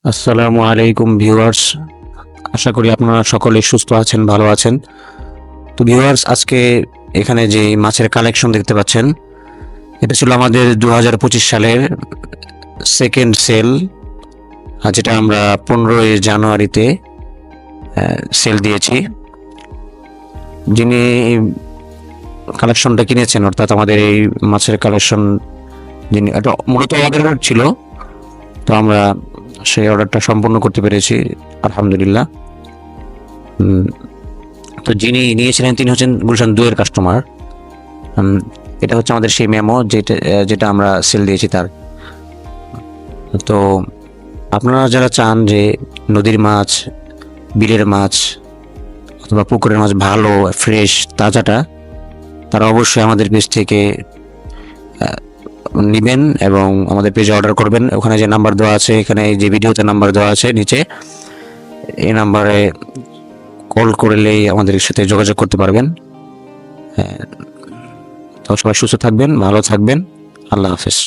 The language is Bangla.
আসসালামু আলাইকুম ভিউয়ার্স। আশা করি আপনারা সকলেই সুস্থ আছেন, ভালো আছেন। তো ভিউয়ার্স, আজকে এখানে যে মাছের কালেকশন দেখতে পাচ্ছেন, এটা ছিল আমাদের 2025 সালের সেকেন্ড সেল, যেটা আমরা 15ই জানুয়ারিতে সেল দিয়েছি। যিনি কালেকশনটা কিনেছেন, অর্থাৎ আমাদের এই মাছের কালেকশন, যিনি এটা মূলত অর্ডার ছিল, তো আমরা সেই অর্ডারটা সম্পূর্ণ করতে পেরেছি আলহামদুলিল্লাহ। তো যিনি নিয়েছিলেন তিনি হচ্ছেন গুলশান 2-এর কাস্টমার। এটা হচ্ছে আমাদের সেই মেমো যেটা আমরা সেল দিয়েছি তার। তো আপনারা যারা চান যে নদীর মাছ, বিলের মাছ অথবা পুকুরের মাছ ভালো ফ্রেশ তাজাটা, তারা অবশ্যই আমাদের পেজ থেকে নেবেন এবং আমাদের পেজে অর্ডার করবেন। ওখানে যে নাম্বার দেওয়া আছে, এখানে যে ভিডিওতে নাম্বার দেওয়া আছে নিচে, এই নাম্বারে কল করলেই আমাদের সাথে যোগাযোগ করতে পারবেন। তো সবাই সুস্থ থাকবেন, ভালো থাকবেন। আল্লাহ হাফেজ।